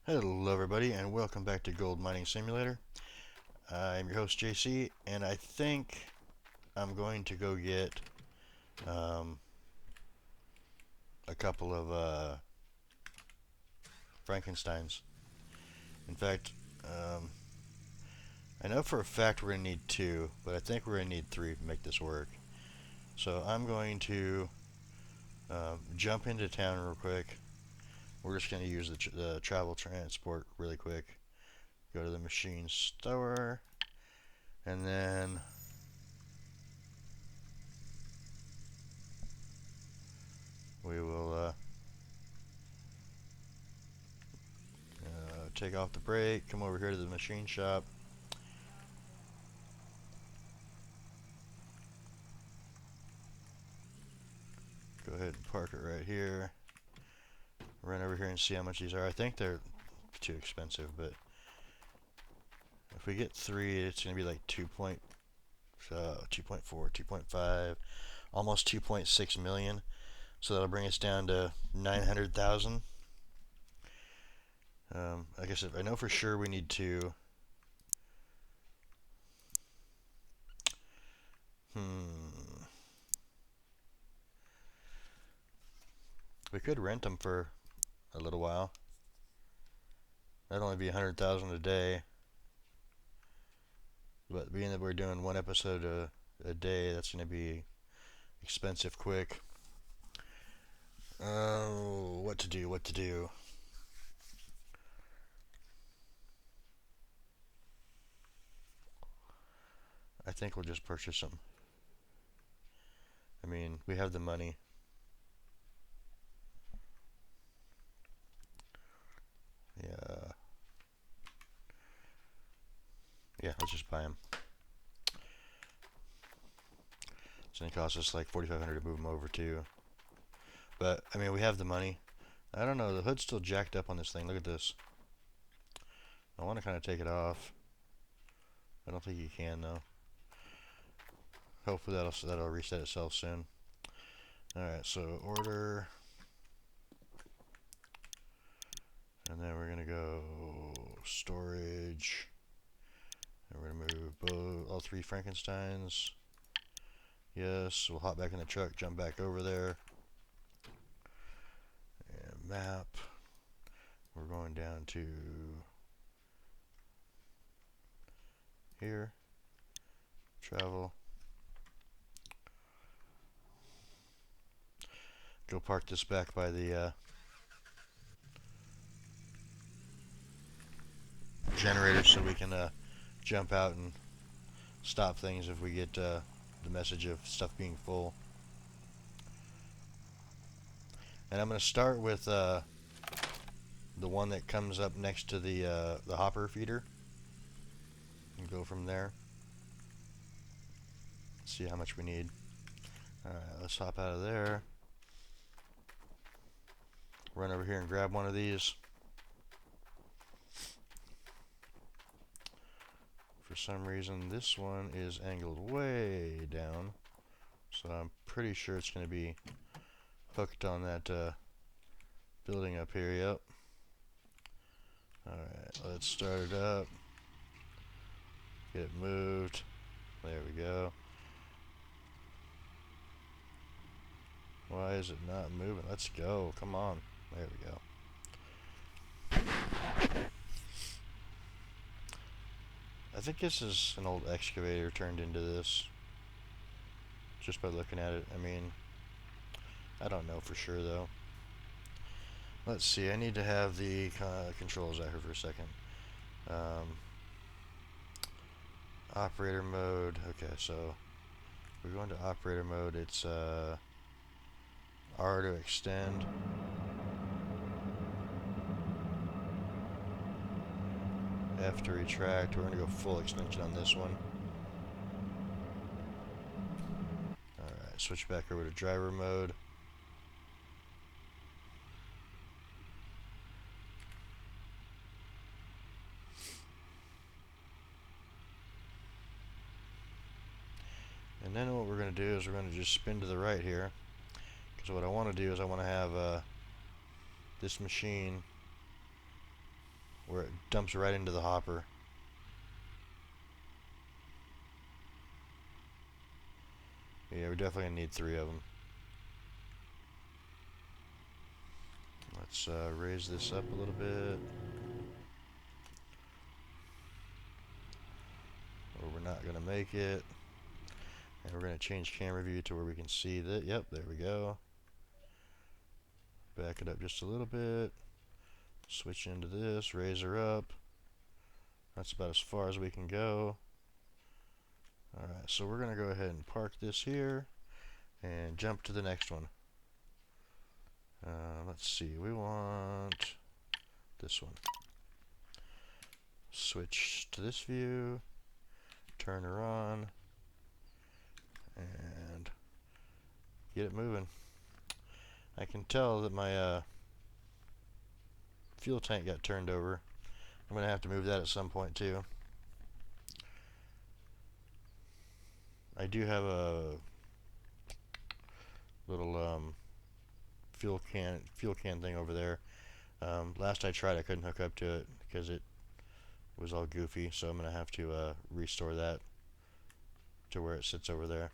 Hello everybody and welcome back to Gold Mining Simulator. I'm your host JC and I think I'm going to go get um, a couple of Frankensteins. In fact, um, I know for a fact we're going to need two, but I think we're going to need three to make this work. So I'm going to jump into town real quick. We're just going to use the travel transport really quick. Go to the machine store and then we will take off the brake, come over here to the machine shop. Go ahead and park it right here. Run over here and see how much these are. I think they're too expensive, but if we get three, it's going to be like 2.4, 2.5, almost 2.6 million. So that'll bring us down to 900,000. I guess I know for sure we need to. We could rent them for a little while. That'd only be 100,000 a day. But being that we're doing one episode a day, that's going to be expensive quick. Oh, what to do, what to do. I think we'll just purchase them. I mean, we have the money. Yeah. Yeah, let's just buy them. It's going to cost us like 4,500 to move them over too. But, I mean, we have the money. I don't know, the hood's still jacked up on this thing. Look at this. I want to kind of take it off. I don't think you can though. Hopefully that'll reset itself soon. Alright, so order. And then we're going to go storage. And we're going to move all three Frankensteins. Yes, we'll hop back in the truck, jump back over there. And map. We're going down to here. Travel. Go park this back by the generator so we can jump out and stop things if we get the message of stuff being full. And I'm going to start with the one that comes up next to the hopper feeder and go from there. See how much we need. Alright, let's hop out of there. Run over here and grab one of these. For some reason, this one is angled way down, so I'm pretty sure it's going to be hooked on that building up here. Yep. Alright, let's start it up. Get it moved. There we go. Why is it not moving? Let's go. Come on. There we go. I think this is an old excavator turned into this. Just by looking at it. I mean, I don't know for sure though. Let's see. I need to have the controls out here for a second. Operator mode. Okay, so we're going to operator mode. It's R to extend. F to retract. We're going to go full extension on this one. Alright, switch back over to driver mode. And then what we're going to do is we're going to just spin to the right here. Because what I want to do is I want to have this machine where it dumps right into the hopper. Yeah, we're definitely gonna need 3 of them. Let's raise this up a little bit. Or we're not gonna make it. And we're gonna change camera view to where we can see that. Yep, there we go. Back it up just a little bit. Switch into this, raise her up. That's about as far as we can go. Alright, so we're gonna go ahead and park this here and jump to the next one. Let's see, we want this one. Switch to this view, turn her on, and get it moving. I can tell that my fuel tank got turned over. I'm going to have to move that at some point too. I do have a little fuel can thing over there. Last I tried, I couldn't hook up to it because it was all goofy, so I'm going to have to restore that to where it sits over there,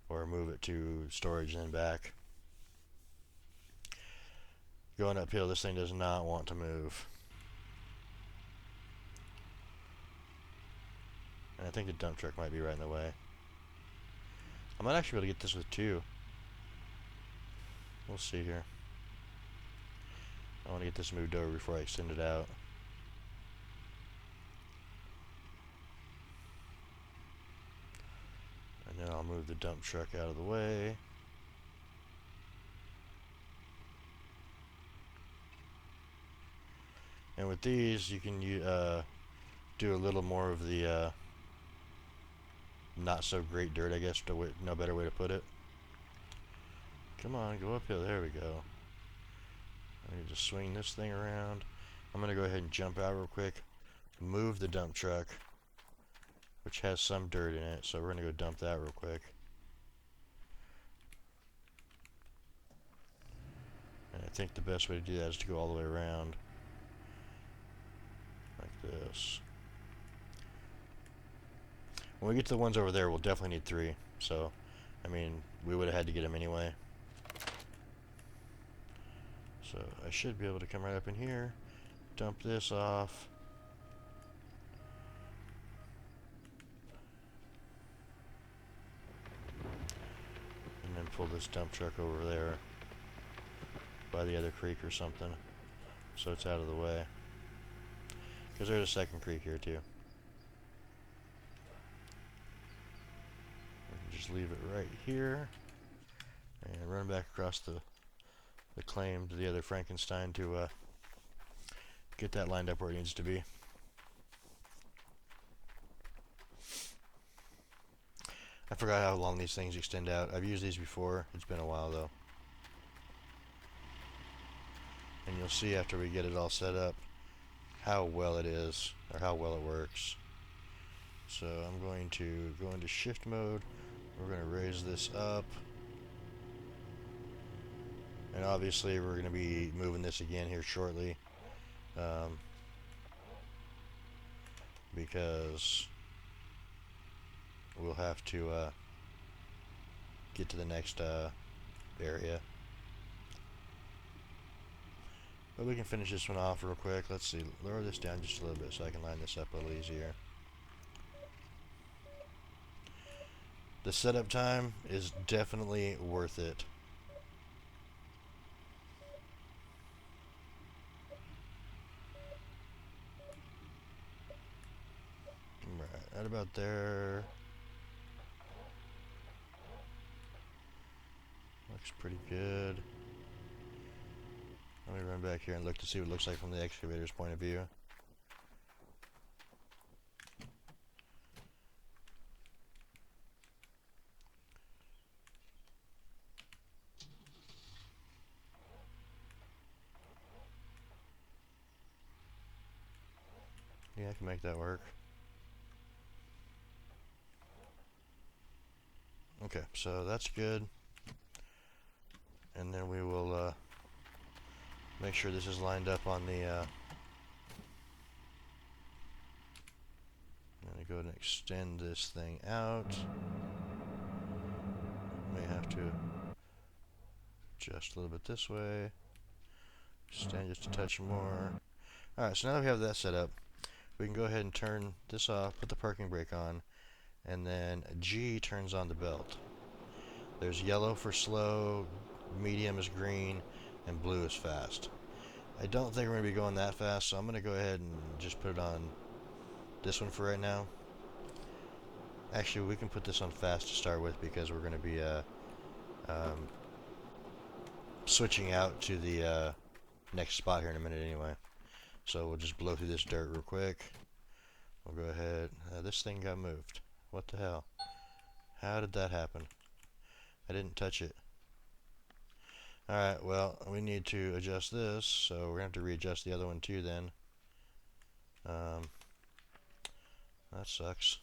or move it to storage and then back. Going uphill, this thing does not want to move. And I think the dump truck might be right in the way. I might actually be able to get this with 2. We'll see here. I want to get this moved over before I extend it out. And then I'll move the dump truck out of the way. And with these, you can do a little more of the not so great dirt, I guess, no better way to put it. Come on, go uphill. There we go. I need to swing this thing around. I'm going to go ahead and jump out real quick, move the dump truck, which has some dirt in it, so we're going to go dump that real quick. And I think the best way to do that is to go all the way around. Like this. When we get to the ones over there, we'll definitely need 3. So, I mean, we would have had to get them anyway. So, I should be able to come right up in here, dump this off. And then pull this dump truck over there by the other creek or something, so it's out of the way. Because there's a second creek here too. Just leave it right here and run back across the claim to the other Frankenstein to get that lined up where it needs to be. I forgot how long these things extend out. I've used these before. It's been a while though. And you'll see after we get it all set up how well it is, or how well it works. So I'm going to go into shift mode. We're going to raise this up. And obviously we're going to be moving this again here shortly. Because we'll have to get to the next area. But we can finish this one off real quick. Let's see, lower this down just a little bit so I can line this up a little easier. The setup time is definitely worth it. Right, right about there. Looks pretty good. Let me run back here and look to see what it looks like from the excavator's point of view. Yeah, I can make that work. Okay, so that's good. And then we will make sure this is lined up on the go ahead and extend this thing out. May have to adjust a little bit this way. Extend just a touch more. Alright, so now that we have that set up, we can go ahead and turn this off, put the parking brake on, and then G turns on the belt. There's yellow for slow, medium is green, and blue is fast. I don't think we're going to be going that fast, so I'm going to go ahead and just put it on this one for right now. Actually, we can put this on fast to start with because we're going to be switching out to the next spot here in a minute anyway. So we'll just blow through this dirt real quick. We'll go ahead. This thing got moved. What the hell? How did that happen? I didn't touch it. Alright, well, we need to adjust this, so we're going to have to readjust the other one too then. That sucks.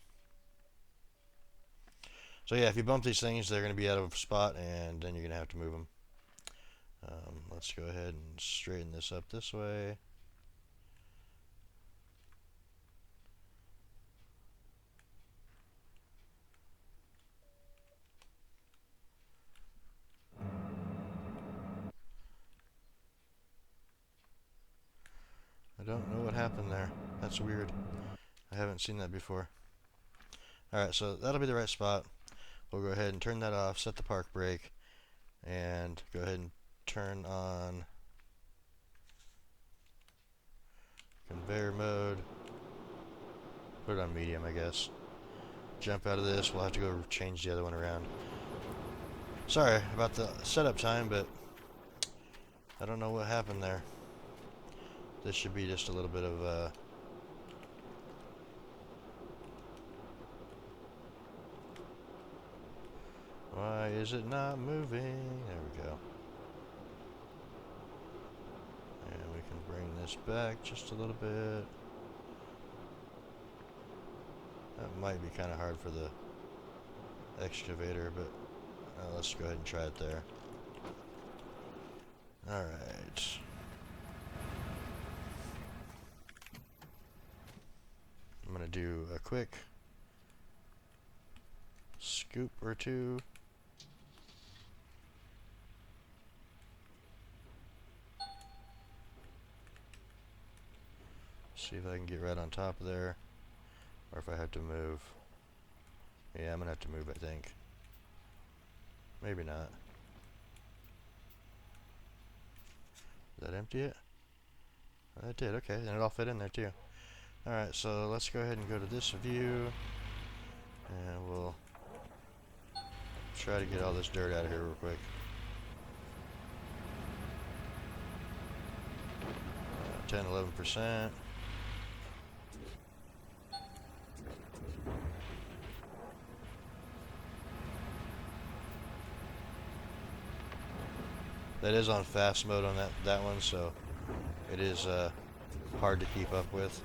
So yeah, if you bump these things, they're going to be out of spot, and then you're going to have to move them. Let's go ahead and straighten this up this way. I don't know what happened there. That's weird. I haven't seen that before. Alright, so that'll be the right spot. We'll go ahead and turn that off, set the park brake, and go ahead and turn on conveyor mode. Put it on medium, I guess. Jump out of this. We'll have to go change the other one around. Sorry about the setup time, but I don't know what happened there. This should be just a little bit of why is it not moving? There we go. And we can bring this back just a little bit. That might be kind of hard for the excavator, but let's go ahead and try it there. Alright. I'm going to do a quick scoop or two. See if I can get right on top of there, or if I have to move. Yeah, I'm going to have to move, I think. Maybe not. Did that empty it? That did, okay, then it all fit in there too. Alright, so let's go ahead and go to this view, and we'll try to get all this dirt out of here real quick. 10-11%. That is on fast mode on that one, so it is hard to keep up with.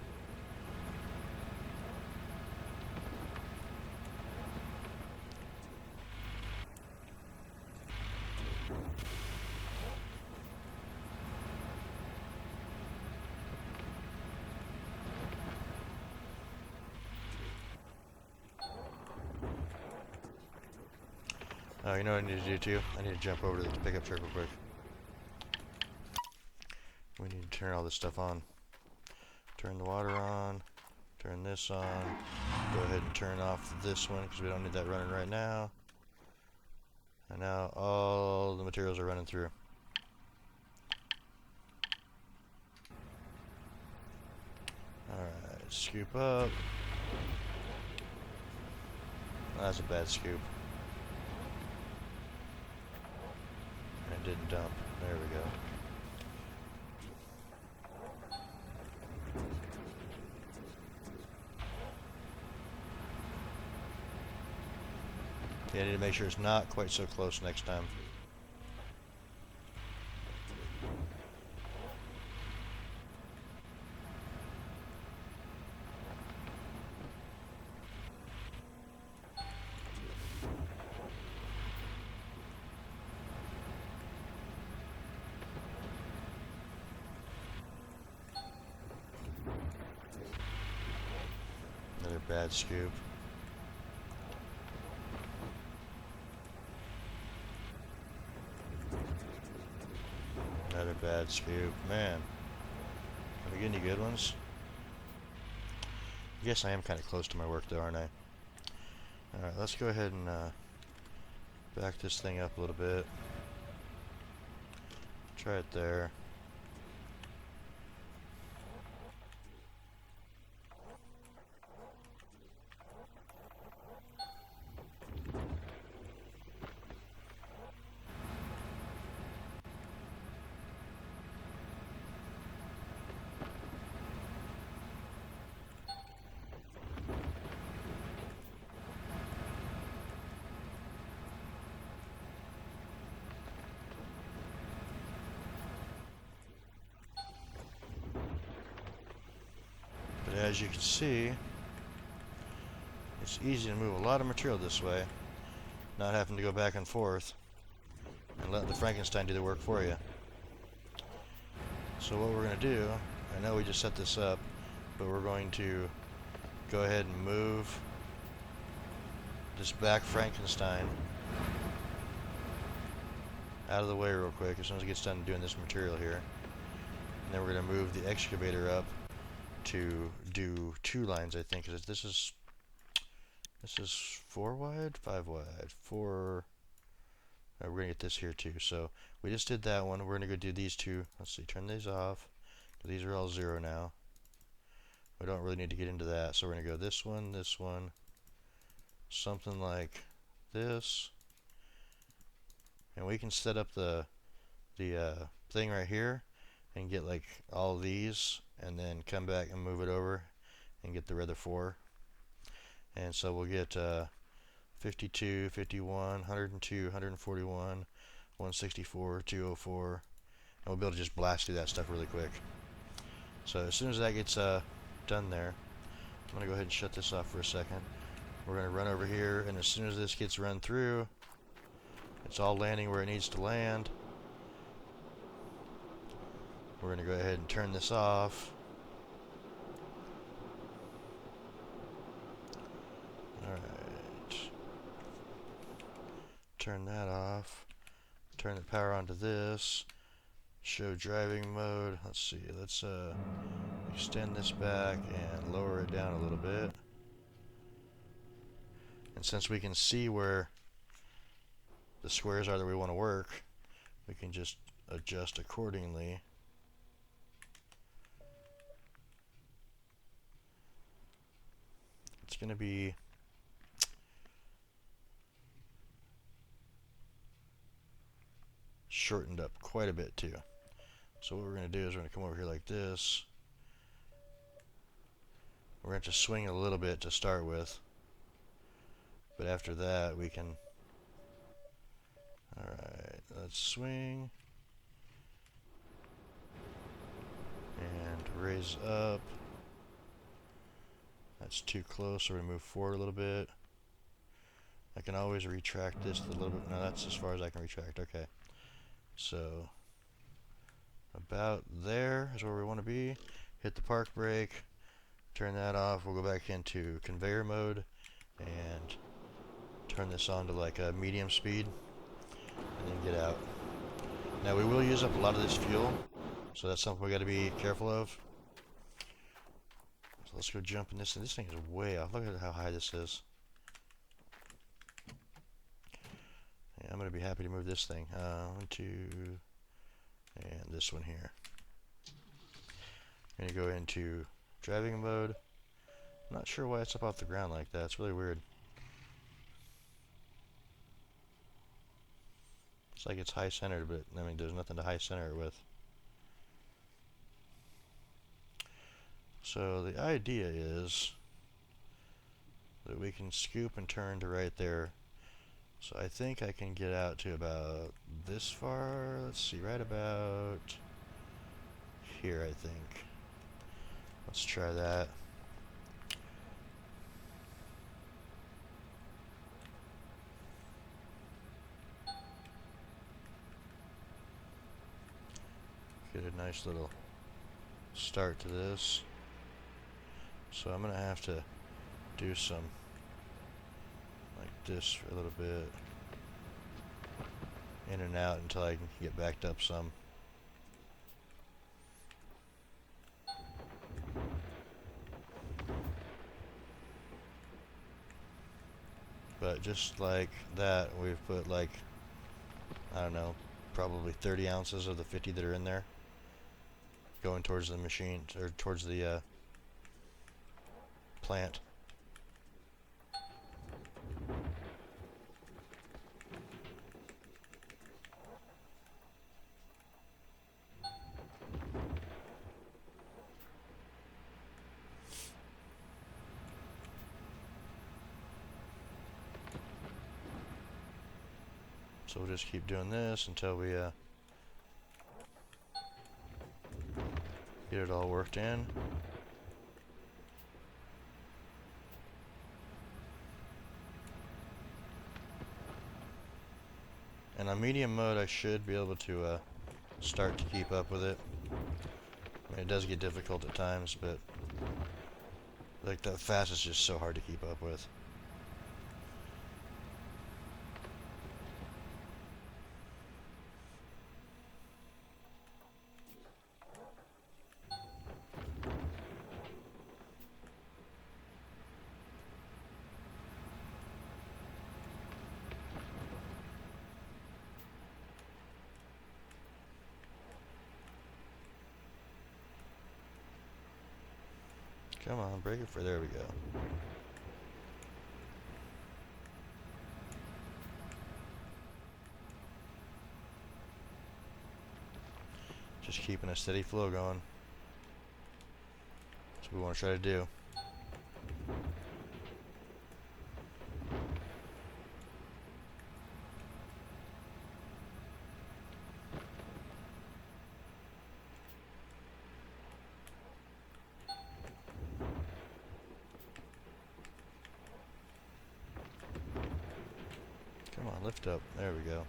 You know what I need to do too? I need to jump over to the pickup truck real quick. We need to turn all this stuff on. Turn the water on. Turn this on. Go ahead and turn off this one because we don't need that running right now. And now all the materials are running through. Alright, scoop up. That's a bad scoop. And it didn't dump. There we go. Yeah, I need to make sure it's not quite so close next time. Another bad scoop. Another bad scoop. Man, can we get any good ones? I guess I am kind of close to my work though, aren't I? Alright, let's go ahead and back this thing up a little bit. Try it there. But as you can see, it's easy to move a lot of material this way, not having to go back and forth and let the Frankenstein do the work for you. So what we're going to do, I know we just set this up, but we're going to go ahead and move this back Frankenstein out of the way real quick as soon as it gets done doing this material here. And then we're going to move the excavator up to do 2 lines, I think. This is 4 wide, 5 wide, 4. We're going to get this here too. So we just did that one. We're going to go do these 2. Let's see, turn these off. These are all 0 now. We don't really need to get into that. So we're going to go this one, something like this. And we can set up the thing right here and get like all these, and then come back and move it over and get the other 4. And so we'll get 52, 51, 102, 141, 164, 204, and we'll be able to just blast through that stuff really quick. So as soon as that gets done there, I'm going to go ahead and shut this off for a second. We're going to run over here, and as soon as this gets run through, it's all landing where it needs to land. We're going to go ahead and turn this off. Alright. Turn that off. Turn the power onto this. Show driving mode. Let's see. Let's extend this back and lower it down a little bit. And since we can see where the squares are that we want to work, we can just adjust accordingly. It's going to be shortened up quite a bit too. So what we're going to do is we're going to come over here like this. We're going to swing a little bit to start with, but after that we can, alright, let's swing and raise up. That's too close, so we move forward a little bit. I can always retract this a little bit. No, that's as far as I can retract. Okay. So about there is where we want to be. Hit the park brake. Turn that off. We'll go back into conveyor mode and turn this on to like a medium speed and then get out. Now we will use up a lot of this fuel, so that's something we got to be careful of. So let's go jump in this thing. This thing is way off. Look at how high this is. Yeah, I'm going to be happy to move this thing. 1, 2, and this one here. I'm going to go into driving mode. I'm not sure why it's up off the ground like that. It's really weird. It's like it's high centered, but I mean, there's nothing to high center it with. So the idea is that we can scoop and turn to right there. So I think I can get out to about this far. Let's see, right about here, I think. Let's try that. Get a nice little start to this. So I'm going to have to do some like this for a little bit, in and out until I can get backed up some. But just like that, we've put like, I don't know, probably 30 ounces of the 50 that are in there going towards the machine, or towards the plant. So we'll just keep doing this until we get it all worked in. And on medium mode, I should be able to start to keep up with it. I mean, it does get difficult at times, but like that fast is just so hard to keep up with. Come on, break it for, there we go. Just keeping a steady flow going. That's what we want to try to do. Come on, lift up. There we go.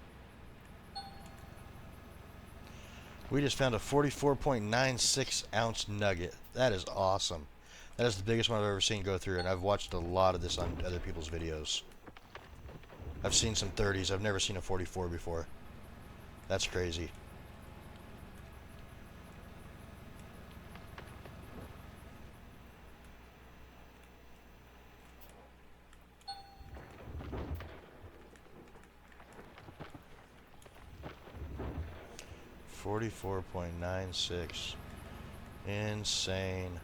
We just found a 44.96 ounce nugget. That is awesome. That is the biggest one I've ever seen go through, and I've watched a lot of this on other people's videos. I've seen some 30s. I've never seen a 44 before. That's crazy. $44.96. Insane.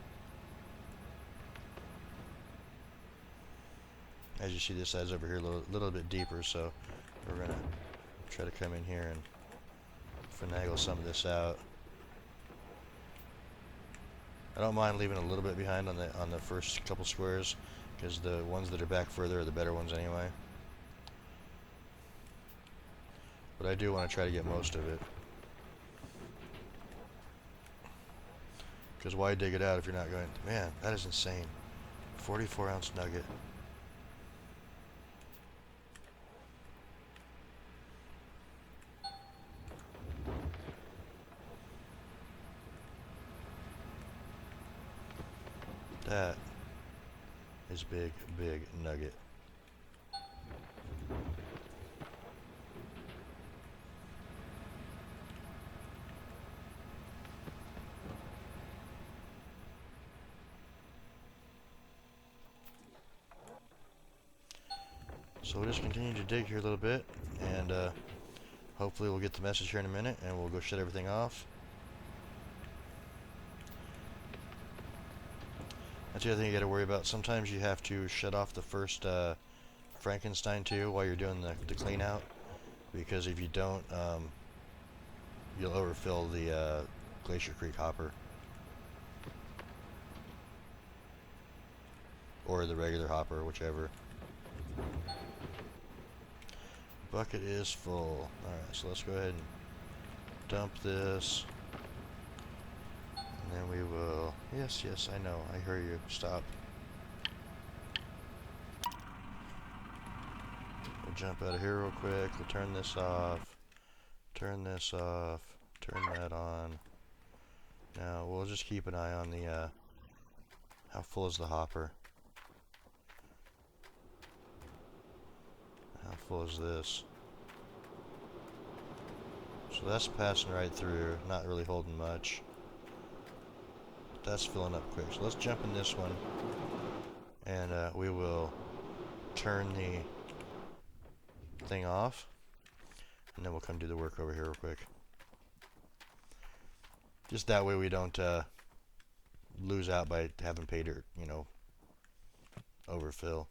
As you see, this side's over here a little bit deeper, so we're gonna try to come in here and finagle some of this out. I don't mind leaving a little bit behind on the first couple squares, because the ones that are back further are the better ones anyway. But I do want to try to get most of it. Because why dig it out if you're not going, man, that is insane. 44 ounce nugget. That is big, big nugget. So we'll just continue to dig here a little bit, and hopefully we'll get the message here in a minute, and we'll go shut everything off. That's the other thing you got to worry about. Sometimes you have to shut off the first Frankenstein too while you're doing the clean out, because if you don't, you'll overfill the Glacier Creek hopper, or the regular hopper, whichever. Bucket is full. Alright, so let's go ahead and dump this. And then we will... Yes, yes, I know. I hear you. Stop. We'll jump out of here real quick. We'll turn this off. Turn this off. Turn that on. Now, we'll just keep an eye on the... how full is the hopper? How full is this? So that's passing right through, not really holding much. But that's filling up quick. So let's jump in this one, and we will turn the thing off, and then we'll come do the work over here real quick. Just that way we don't lose out by having paid or, you know, overfill.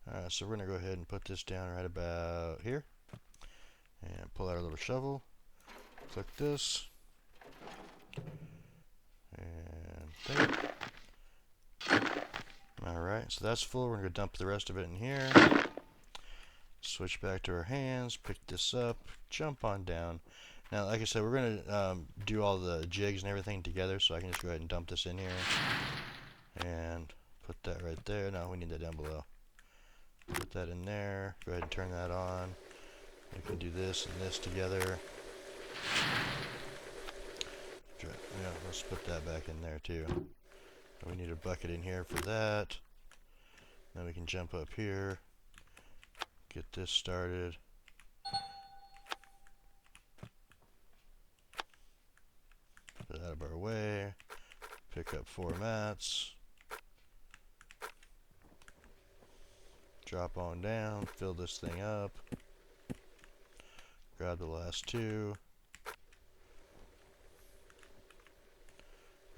Alright, so we're going to go ahead and put this down right about here. And pull out our little shovel. Click this. And there. Alright, so that's full. We're going to go dump the rest of it in here. Switch back to our hands. Pick this up. Jump on down. Now, like I said, we're going to do all the jigs and everything together, so I can just go ahead and dump this in here. And put that right there. No, we need that down below. Put that in there. Go ahead and turn that on. We can do this and this together. Yeah, let's put that back in there too. We need a bucket in here for that. Then we can jump up here. Get this started. Put it out of our way. Pick up 4 mats. Drop on down. Fill this thing up. Grab the last 2.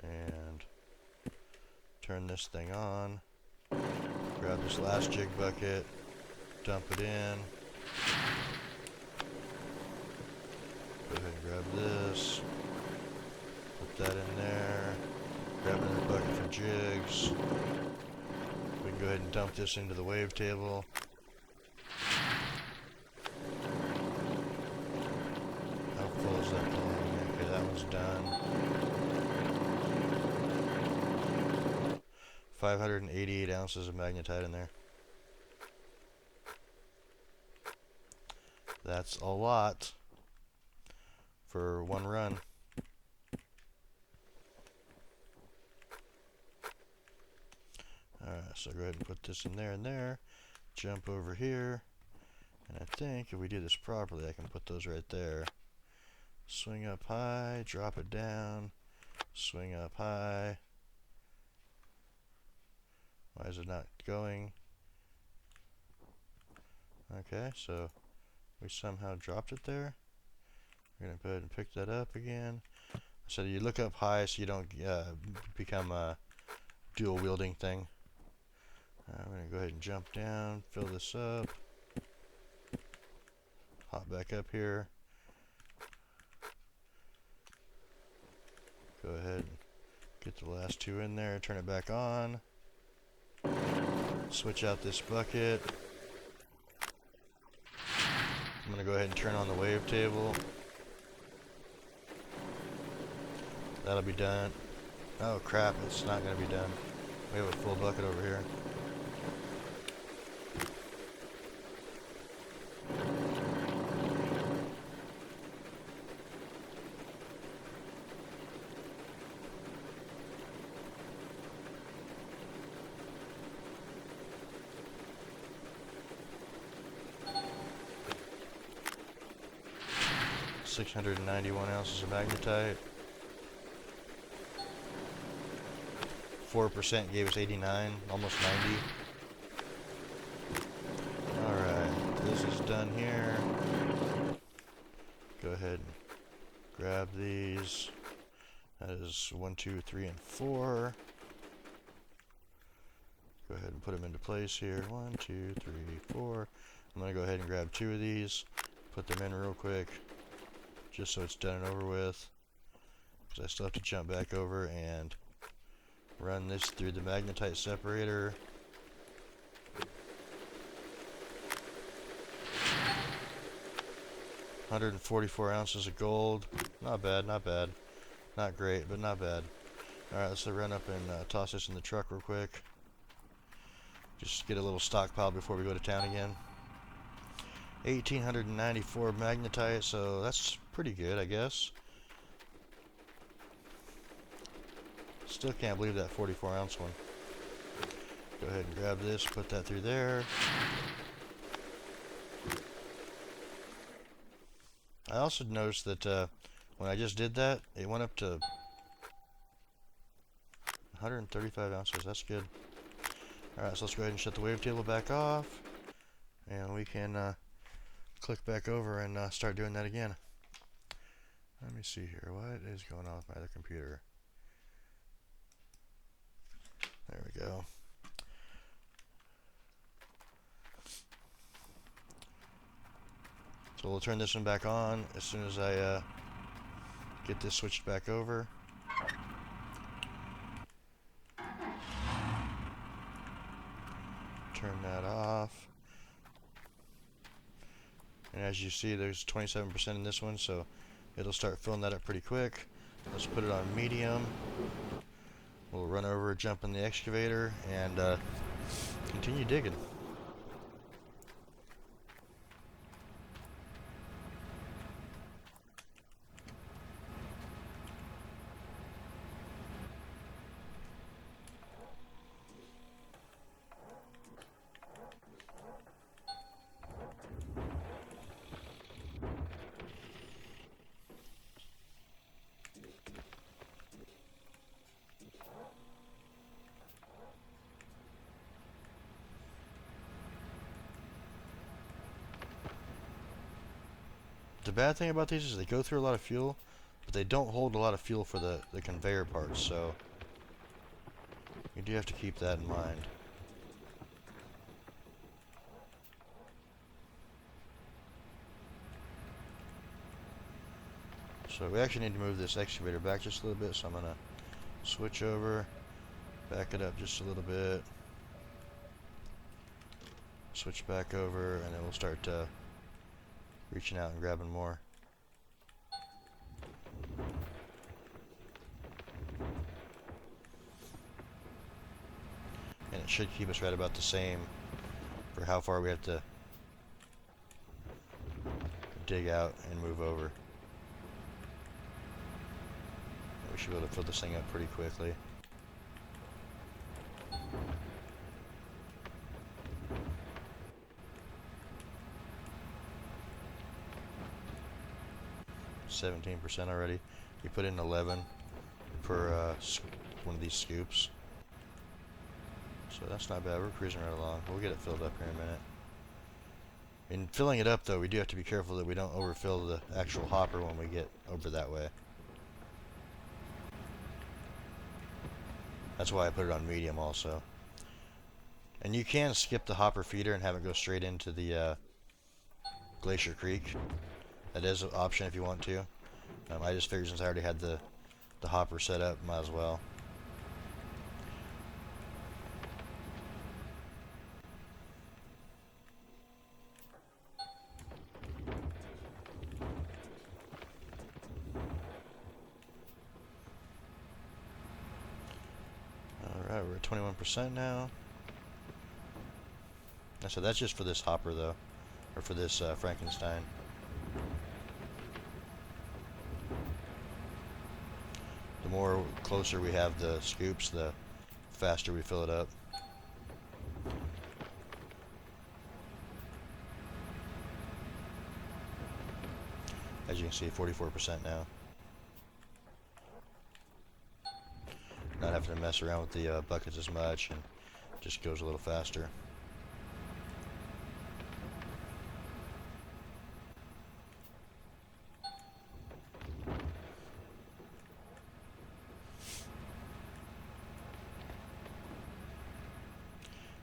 And turn this thing on. Grab this last jig bucket. Dump it in. Go ahead and grab this. Put that in there. Grab another bucket for jigs. We can go ahead and dump this into the wave table. How full is that thing? Okay, that one's done. 588 ounces of magnetite in there. That's a lot for one run. Alright, so go ahead and put this in there and there. Jump over here. And I think if we do this properly, I can put those right there. Swing up high, drop it down. Swing up high. Why is it not going? Okay, so we somehow dropped it there. We're going to go ahead and pick that up again. So you look up high so you don't become a dual wielding thing. I'm going to go ahead and jump down, fill this up. Hop back up here. Go ahead and get the last 2 in there, turn it back on. Switch out this bucket. I'm going to go ahead and turn on the wave table. That'll be done. Oh crap, it's not going to be done. We have a full bucket over here. $691 ounces of magnetite. 4% gave us 89, almost 90. Alright, this is done here. Go ahead and grab these. That is 1, 2, 3, and 4. Go ahead and put them into place here. 1, 2, 3, 4. I'm going to go ahead and grab 2 of these. Put them in real quick. Just so it's done and over with. Because I still have to jump back over and run this through the magnetite separator. $144 ounces of gold. Not bad, not bad. Not great, but not bad. Alright, let's run up and toss this in the truck real quick. Just get a little stockpile before we go to town again. 1,894 magnetite, so that's pretty good, I guess. Still can't believe that 44-ounce one. Go ahead and grab this, put that through there. I also noticed that when I just did that, it went up to 135 ounces. That's good. Alright, so let's go ahead and shut the wavetable back off. And we can click back over and start doing that again. Let me see here. What is going on with my other computer? There we go. So we'll turn this one back on as soon as I get this switched back over. Turn that off. And as you see, there's 27% in this one, so it'll start filling that up pretty quick. Let's put it on medium. We'll run over, jump in the excavator, and continue digging. The bad thing about these is they go through a lot of fuel, but they don't hold a lot of fuel for the conveyor parts, so you do have to keep that in mind. So we actually need to move this excavator back just a little bit, so I'm going to switch over, back it up just a little bit, switch back over, and then we'll start reaching out and grabbing more. And it should keep us right about the same for how far we have to dig out and move over. We should be able to fill this thing up pretty quickly. %17 already. You put in 11 per one of these scoops. So that's not bad. We're cruising right along. We'll get it filled up here in a minute. In filling it up, though, we do have to be careful that we don't overfill the actual hopper when we get over that way. That's why I put it on medium also. And you can skip the hopper feeder and have it go straight into the Glacier Creek. That is an option if you want to. I just figured since I already had the hopper set up, might as well. Alright, we're at 21% now. So that's just for this hopper though, or for this Frankenstein. The more closer we have the scoops, the faster we fill it up. As you can see, 44% now. Not having to mess around with the buckets as much, and just goes a little faster.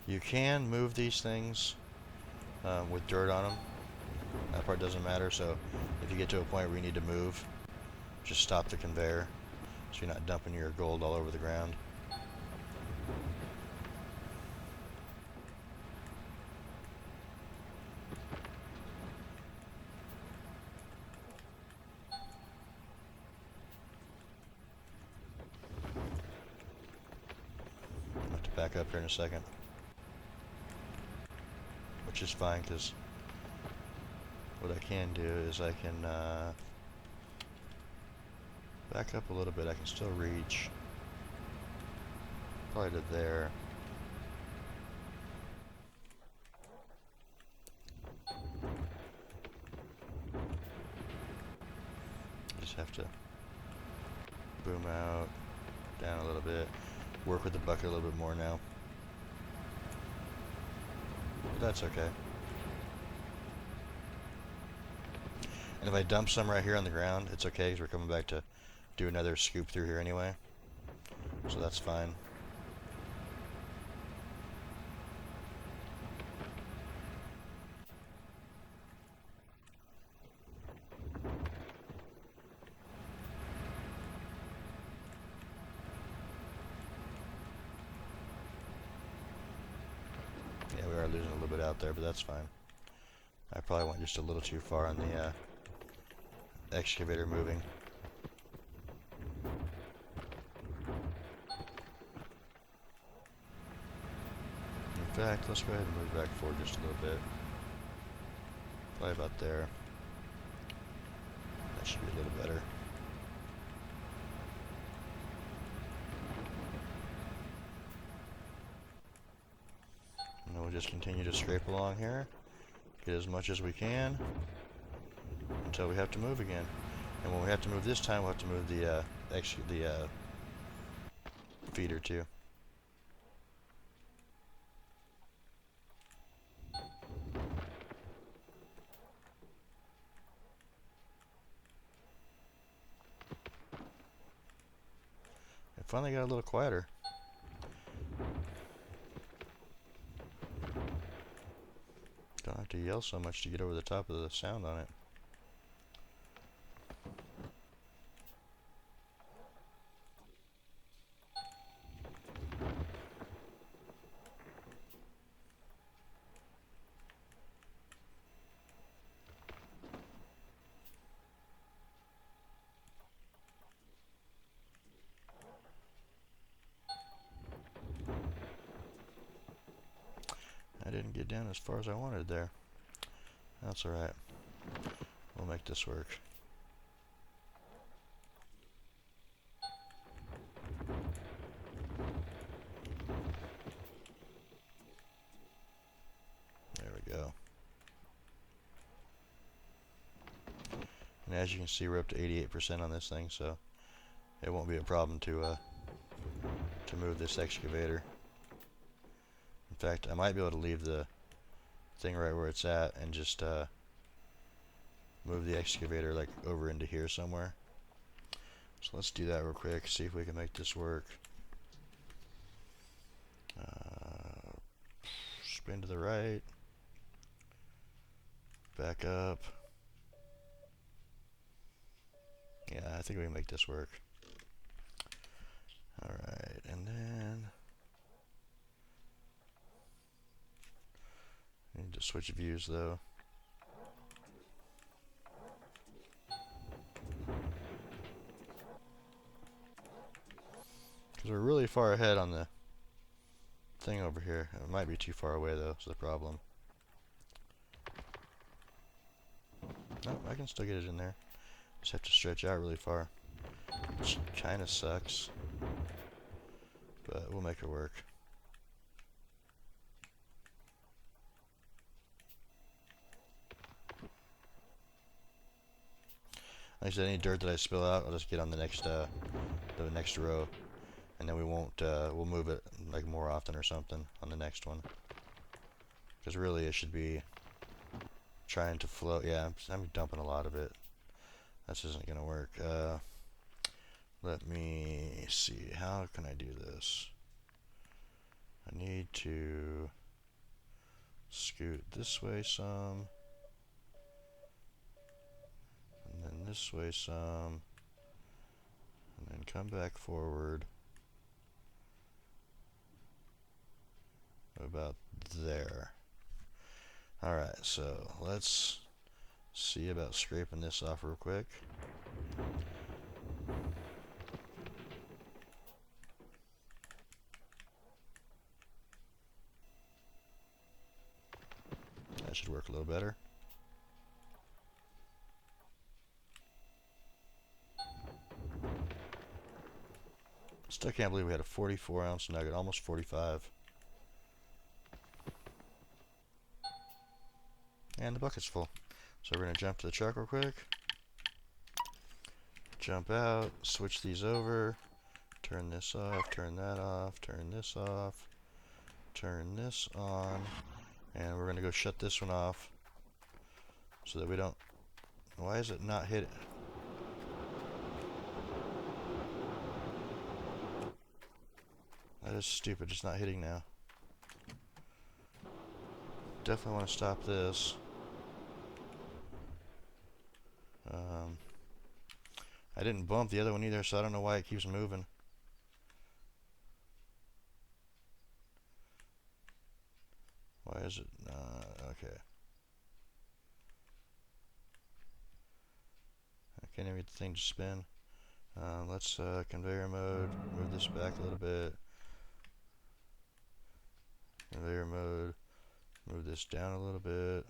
You can move these things with dirt on them. That part doesn't matter, so if you get to a point where you need to move, just stop the conveyor so you're not dumping your gold all over the ground. I'll have to back up here in a second. Which is fine, because what I can do is I can back up a little bit. I can still reach probably to there. to boom out, down a little bit, work with the bucket a little bit more now. But that's okay. And if I dump some right here on the ground, it's okay because we're coming back to do another scoop through here anyway. So that's fine. Yeah, we are losing a little bit out there, but that's fine. I probably went just a little too far on the excavator moving. In fact, let's go ahead and move back forward just a little bit. Probably about there. That should be a little better. And then we'll just continue to scrape along here. Get as much as we can until we have to move again. And when we have to move this time, we'll have to move the feeder too. It finally got a little quieter. Don't have to yell so much to get over the top of the sound on it. I didn't get down as far as I wanted there. That's alright. We'll make this work. There we go. And as you can see, we're up to 88% on this thing, so it won't be a problem to move this excavator. In fact, I might be able to leave the thing right where it's at and just move the excavator like over into here somewhere. So let's do that real quick, see if we can make this work. Spin to the right, back up. Yeah, I think we can make this work. Alright, and then I need to switch views though. Because we're really far ahead on the thing over here. It might be too far away though, is the problem. No, I can still get it in there. Just have to stretch out really far. Which kinda sucks. But we'll make it work. Like I said, any dirt that I spill out, I'll just get on the next row, and then we won't. We'll move it like more often or something on the next one. Because really, it should be trying to flow. Yeah, I'm dumping a lot of it. This isn't gonna work. Let me see. How can I do this? I need to scoot this way some. And then this way some, and then come back forward about there. Alright, so let's see about scraping this off real quick. That should work a little better. Still can't believe we had a 44-ounce nugget, almost 45. And the bucket's full. So we're going to jump to the truck real quick. Jump out, switch these over, turn this off, turn that off, turn this off, turn this on, and we're going to go shut this one off so that we don't... Why is it not hitting? That is stupid, it's not hitting now. Definitely want to stop this. I didn't bump the other one either, so I don't know why it keeps moving. Why is it okay. I can't even get the thing to spin. Let's conveyor mode, move this back a little bit. Conveyor mode, move this down a little bit.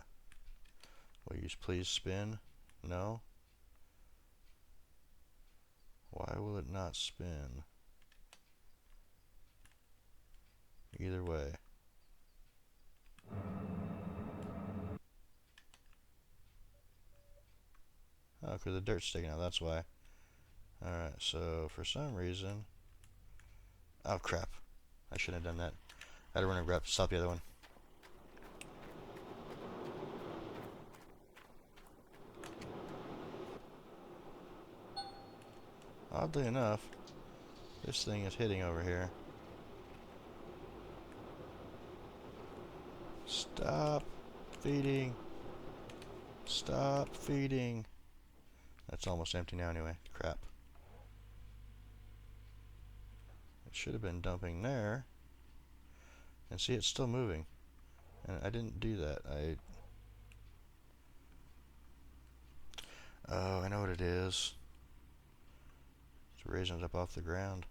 Will you please spin? No? Why will it not spin? Either way. Oh, because the dirt's sticking out, that's why. Alright, so for some reason... Oh, crap. I shouldn't have done that. I had to run and grab, stop the other one. Oddly enough, this thing is hitting over here. Stop feeding. Stop feeding. That's almost empty now anyway. Crap. It should have been dumping there. And see, it's still moving. And I didn't do that. Oh, I know what it is. It's raising it up off the ground.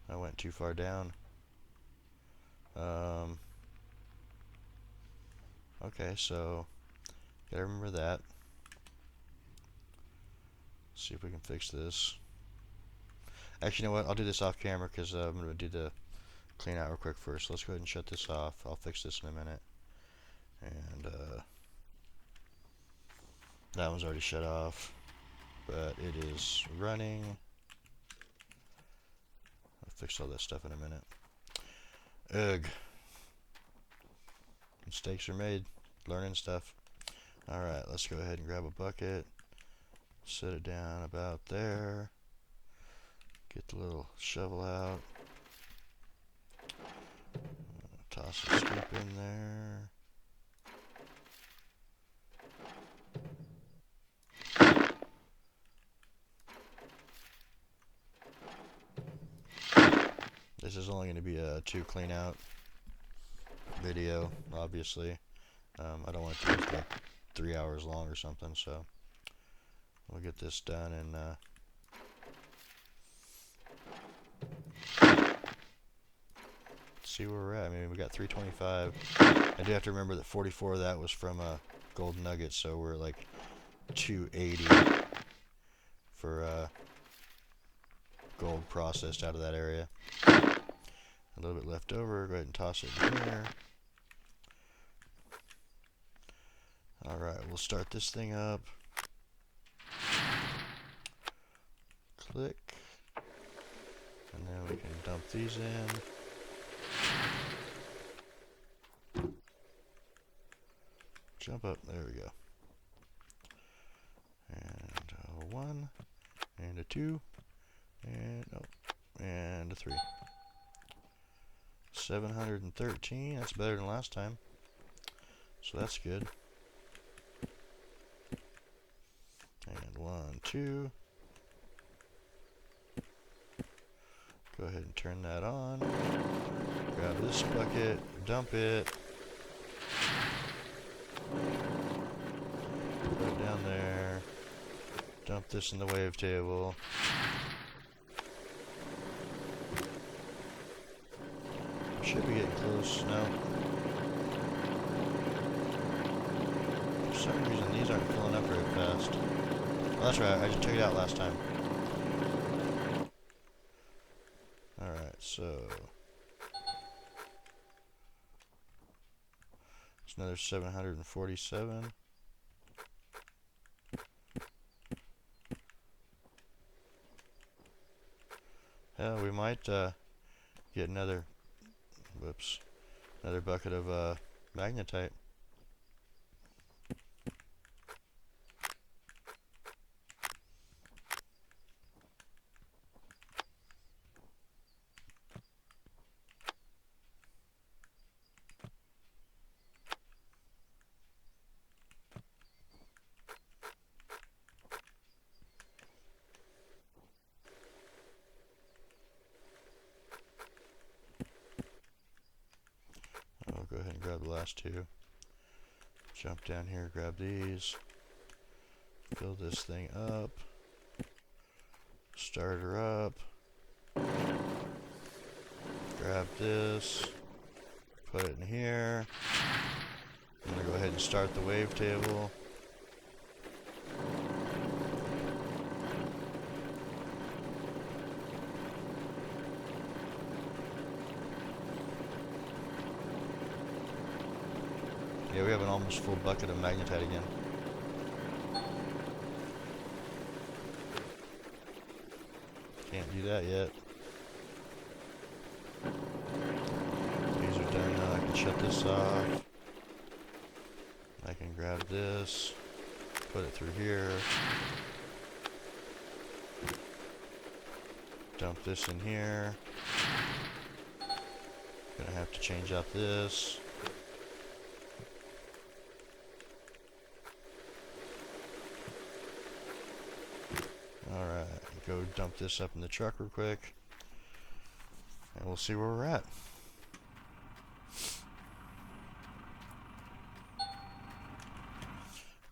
I went too far down. Okay, so gotta remember that. See if we can fix this. Actually, you know what? I'll do this off camera because I'm going to do the clean out real quick first. Let's go ahead and shut this off. I'll fix this in a minute. And that one's already shut off, but it is running. I'll fix all that stuff in a minute. Ugh. Mistakes are made. Learning stuff. Alright, let's go ahead and grab a bucket. Set it down about there. Get the little shovel out. Toss a scoop in there. This is only going to be a 2 clean out video, obviously. I don't want it to be like 3 hours long or something, so we'll get this done and see where we're at. I mean, we got 325. I do have to remember that 44 of that was from a gold nugget, so we're like 280 for gold processed out of that area. A little bit left over. Go ahead and toss it in here. Alright, we'll start this thing up. Click. And then we can dump these in. Jump up. There we go. And a 1. And a 2. And, oh, and a 3. 713. That's better than last time. So that's good. And 1, 2. Go ahead and turn that on. Grab this bucket, dump it. Put it down there. Dump this in the wavetable. Should be getting close now. For some reason, these aren't filling up very fast. Oh, that's right, I just took it out last time. Alright, so it's another 747. we might get another, another bucket of magnetite. I'll go ahead and grab the last two. Jump down here, grab these. Fill this thing up. Start her up. Grab this. Put it in here. I'm going to go ahead and start the wavetable. Yeah, we have an almost full bucket of magnetite again. Can't do that yet. These are done now. I can shut this off. I can grab this, put it through here, dump this in here. Gonna have to change out this. Alright, go dump this up in the truck real quick, and we'll see where we're at.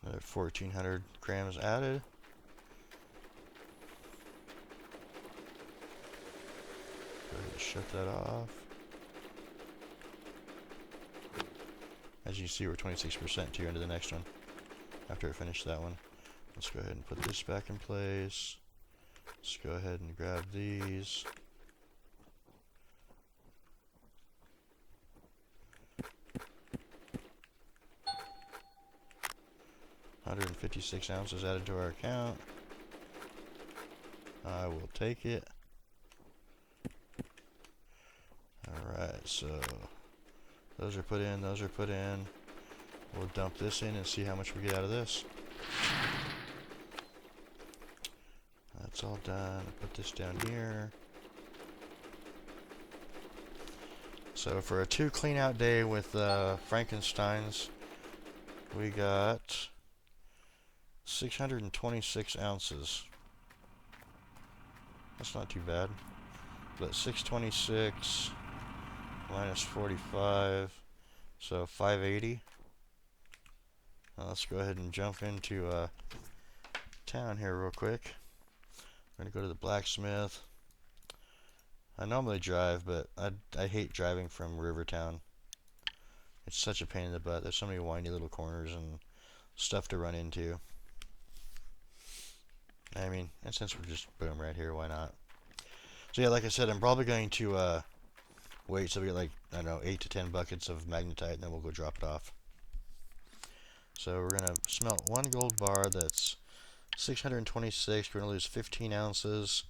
Another 1,400 grams added. Go ahead and shut that off. As you see, we're 26% to into the next one after I finish that one. Let's go ahead and put this back in place. Let's go ahead and grab these. $156 ounces added to our account. I will take it. Alright, so those are put in, those are put in. We'll dump this in and see how much we get out of this. That's all done. Put this down here. So for a 2 clean out day with Frankensteins, we got 626 ounces. That's not too bad. But 626 minus 45, so 580. Now let's go ahead and jump into town here real quick. We're going to go to the blacksmith. I normally drive, but I hate driving from Rivertown. It's such a pain in the butt. There's so many windy little corners and stuff to run into. I mean, and since we're just boom right here, why not? So yeah, like I said, I'm probably going to wait till we get like, I don't know, 8 to 10 buckets of magnetite, and then we'll go drop it off. So we're going to smelt 1 gold bar that's 626. We're going to lose 15 ounces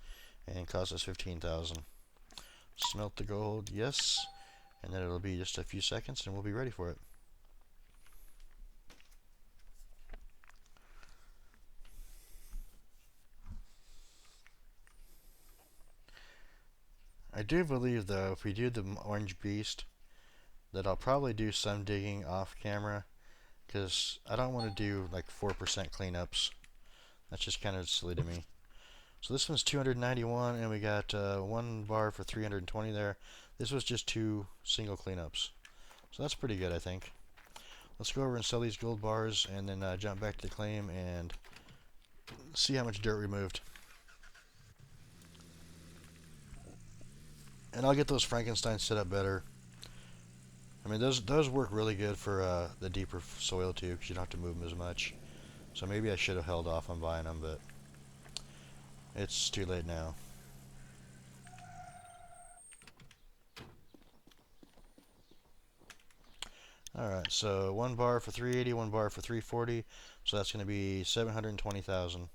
and cost us 15,000. Smelt the gold, yes, and then it'll be just a few seconds and we'll be ready for it. I do believe, though, if we do the orange beast, that I'll probably do some digging off camera, because I don't want to do like 4% cleanups. That's just kind of silly to me. So this one's 291, and we got 1 bar for 320 there. This was just 2 single cleanups. So that's pretty good, I think. Let's go over and sell these gold bars, and then jump back to the claim and see how much dirt we moved. And I'll get those Frankensteins set up better. I mean, those work really good for the deeper soil too, because you don't have to move them as much. So maybe I should have held off on buying them, but it's too late now. Alright, so 1 bar for 380, 1 bar for 340, so that's going to be 720,000.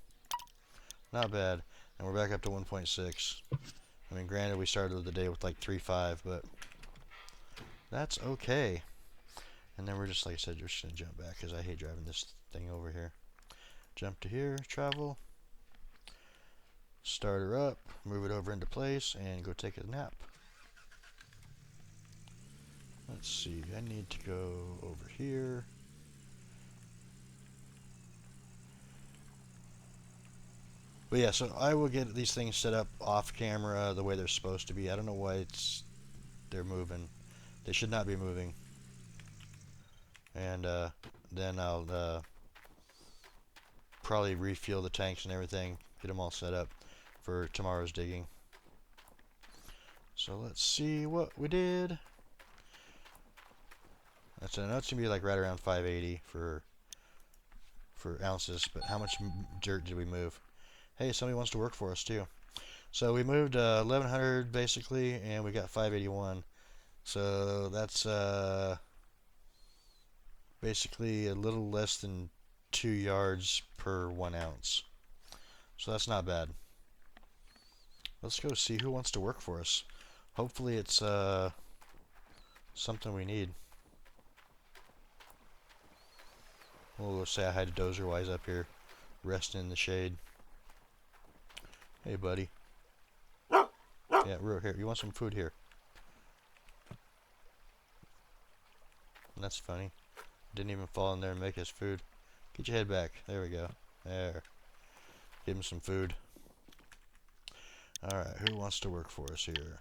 Not bad. And we're back up to 1.6. And I mean, granted, we started the day with like 3.5, but that's okay. And then we're just, like I said, we're just going to jump back because I hate driving this thing over here. Jump to here, travel, start her up, move it over into place, and go take a nap. Let's see, I need to go over here. But yeah, so I will get these things set up off camera the way they're supposed to be. I don't know why they're moving. They should not be moving. And then I'll probably refuel the tanks and everything, get them all set up for tomorrow's digging. So let's see what we did. That's going to be like right around 580 for ounces, but how much dirt did we move? Hey, somebody wants to work for us too. So we moved 1100 basically, and we got 581. So that's basically a little less than 2 yards per 1 ounce. So that's not bad. Let's go see who wants to work for us. Hopefully it's something we need. We'll say I had a dozer wise up here, resting in the shade. Hey, buddy. Yeah, we're here. You want some food here? That's funny. Didn't even fall in there and make us food. Get your head back. There we go. There. Give him some food. Alright, who wants to work for us here?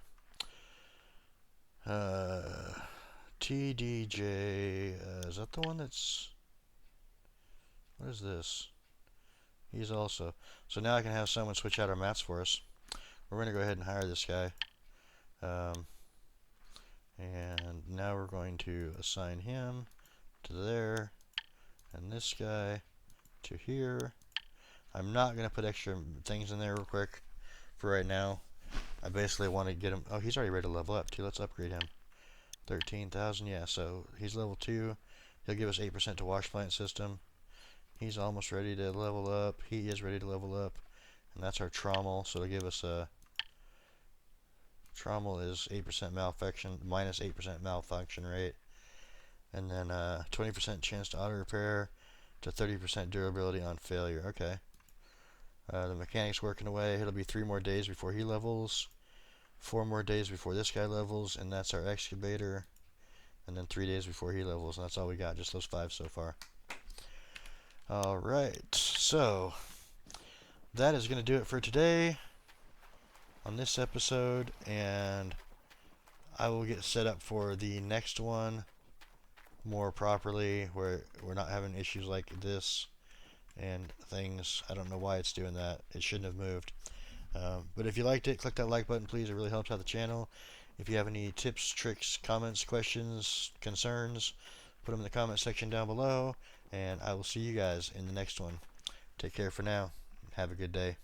TDJ. Is that the one that's... What is this? He's also... So now I can have someone switch out our mats for us. We're going to go ahead and hire this guy. And now we're going to assign him to there. And this guy to here. I'm not going to put extra things in there real quick for right now. I basically want to get him... Oh, he's already ready to level up too. Let's upgrade him. 13,000, yeah, so he's level 2. He'll give us 8% to wash plant system. He's almost ready to level up. He is ready to level up. And that's our trommel, so it'll give us a... Trommel is 8% malfunction, minus 8% malfunction rate. And then 20% chance to auto repair to 30% durability on failure. Okay. The mechanic's working away. It'll be 3 more days before he levels. 4 more days before this guy levels, and that's our excavator. And then 3 days before he levels, and that's all we got, just those 5 so far. Alright, so that is going to do it for today on this episode, and I will get set up for the next one more properly, where we're not having issues like this and things. I don't know why it's doing that. It shouldn't have moved. But if you liked it, click that like button, please. It really helps out the channel. If you have any tips, tricks, comments, questions, concerns, put them in the comment section down below. And I will see you guys in the next one. Take care for now. Have a good day.